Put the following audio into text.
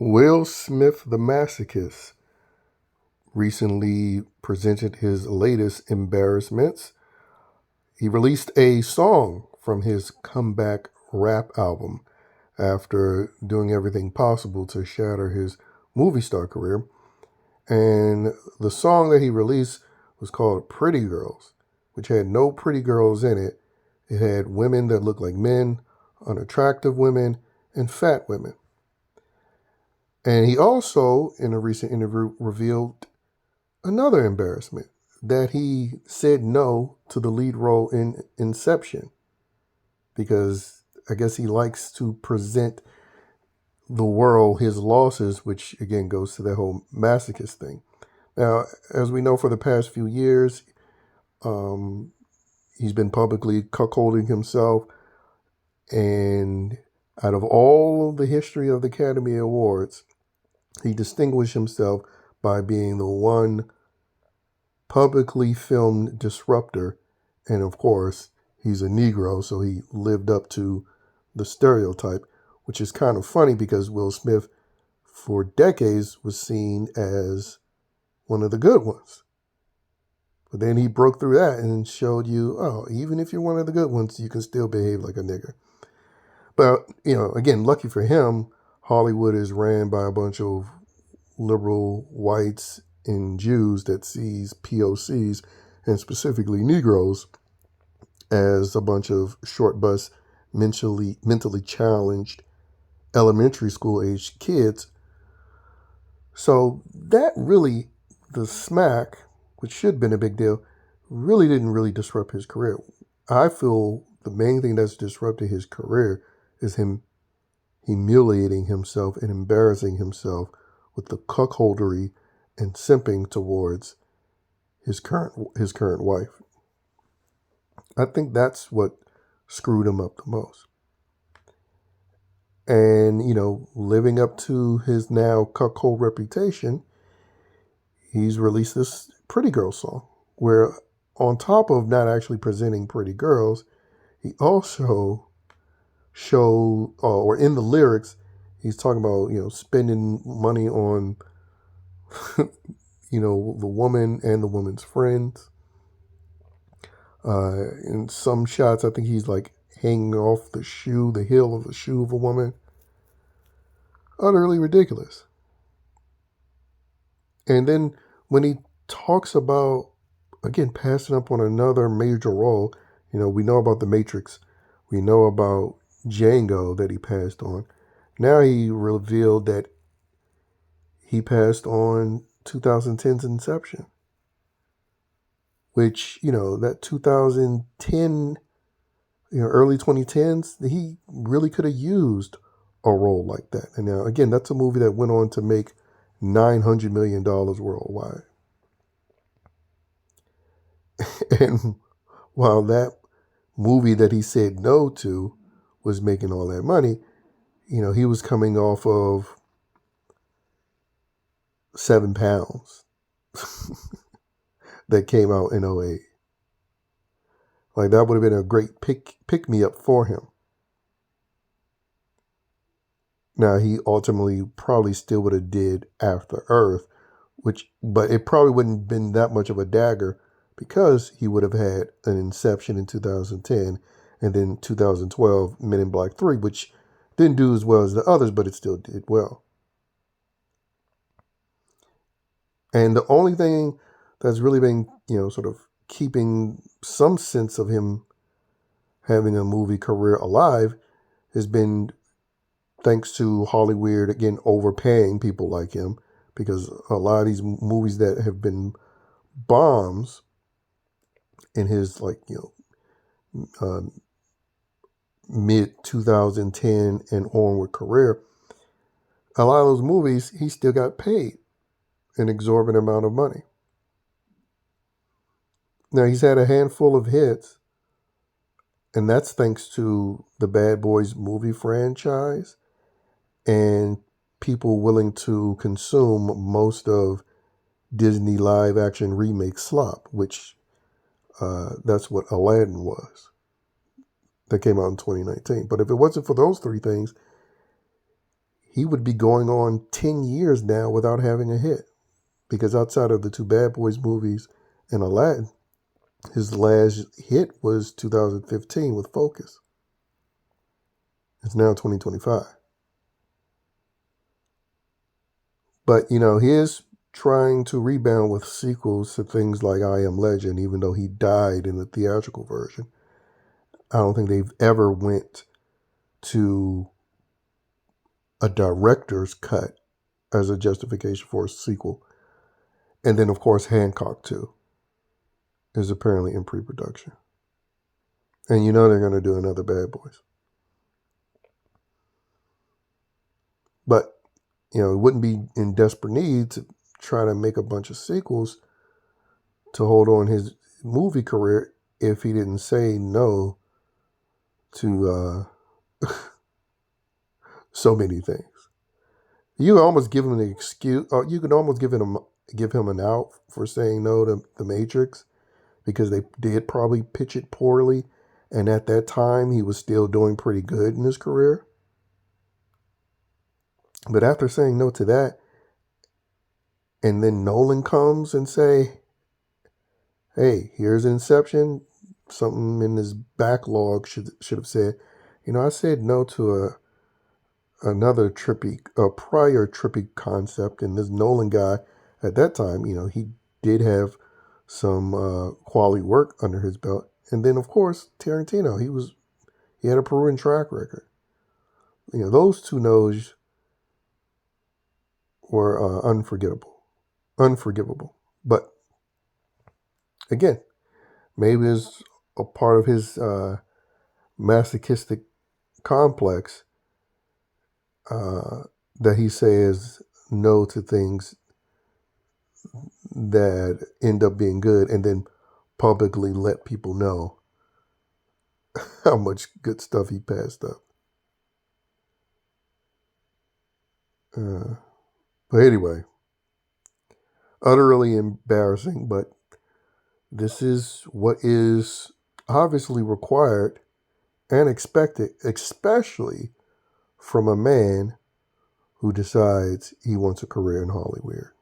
Will Smith, the Masochist, recently presented his latest embarrassments. He released a song from his comeback rap album after doing everything possible to shatter his movie star career. And the song that he released was called Pretty Girls, which had no pretty girls in it. It had women that looked like men, unattractive women, and fat women. And he also, in a recent interview, revealed another embarrassment that he said no to the lead role in Inception because I guess he likes to present the world his losses, which again goes to that whole masochist thing. Now, as we know, for the past few years, he's been publicly cuckolding himself, and out of all the history of the Academy Awards, he distinguished himself by being the one publicly filmed disruptor, and of course, he's a Negro, so he lived up to the stereotype, which is kind of funny because Will Smith, for decades, was seen as one of the good ones. But then he broke through that and showed you, oh, even if you're one of the good ones, you can still behave like a nigger. But, again, lucky for him, Hollywood is ran by a bunch of liberal whites and Jews that sees POCs, and specifically Negroes, as a bunch of short bus, mentally challenged elementary school aged kids. So that really, the smack, which should have been a big deal, really didn't really disrupt his career. I feel the main thing that's disrupted his career is him humiliating himself and embarrassing himself with the cuckoldery and simping towards his current wife. I think that's what screwed him up the most. And, living up to his now cuckold reputation, he's released this Pretty Girl song where, on top of not actually presenting pretty girls, he also showed, or in the lyrics, he's talking about, spending money on, the woman and the woman's friends. In some shots, I think he's like hanging off the heel of the shoe of a woman. Utterly ridiculous. And then when he talks about, again, passing up on another major role, we know about The Matrix. We know about Django that he passed on. Now he revealed that he passed on 2010's Inception, which, that 2010, early 2010s, he really could have used a role like that. And now, again, that's a movie that went on to make $900 million worldwide. And while that movie that he said no to was making all that money, he was coming off of 7 Pounds that came out in 2008. Like, that would have been a great pick me up for him. Now, he ultimately probably still would have did After Earth, but it probably wouldn't have been that much of a dagger because he would have had an Inception in 2010 and then 2012 Men in Black 3, which didn't do as well as the others, but it still did well. And the only thing that's really been, sort of keeping some sense of him having a movie career alive has been thanks to Hollywood, again, overpaying people like him, because a lot of these movies that have been bombs in his, mid 2010 and onward career, a lot of those movies, he still got paid an exorbitant amount of money. Now, he's had a handful of hits, and that's thanks to the Bad Boys movie franchise and people willing to consume most of Disney live action remake slop, which that's what Aladdin was. That came out in 2019. But if it wasn't for those three things, he would be going on 10 years now without having a hit. Because outside of the two Bad Boys movies and Aladdin, his last hit was 2015 with Focus. It's now 2025. But, he is trying to rebound with sequels to things like I Am Legend, even though he died in the theatrical version. I don't think they've ever went to a director's cut as a justification for a sequel. And then, of course, Hancock 2 is apparently in pre-production. And they're going to do another Bad Boys. But, it wouldn't be in desperate need to try to make a bunch of sequels to hold on his movie career if he didn't say no to so many things. You almost give him an excuse, or you can almost give him an out for saying no to The Matrix, because they did probably pitch it poorly, and at that time he was still doing pretty good in his career. But after saying no to that, and then Nolan comes and say, hey, here's Inception, something in his backlog should have said, I said no to another prior trippy concept, and this Nolan guy at that time, he did have some quality work under his belt. And then, of course, Tarantino, he had a proven track record. Those two no's were unforgivable. But again, maybe it's a part of his masochistic complex that he says no to things that end up being good, and then publicly let people know how much good stuff he passed up. But anyway, utterly embarrassing, but this is what is obviously required and expected, especially from a man who decides he wants a career in Hollywood.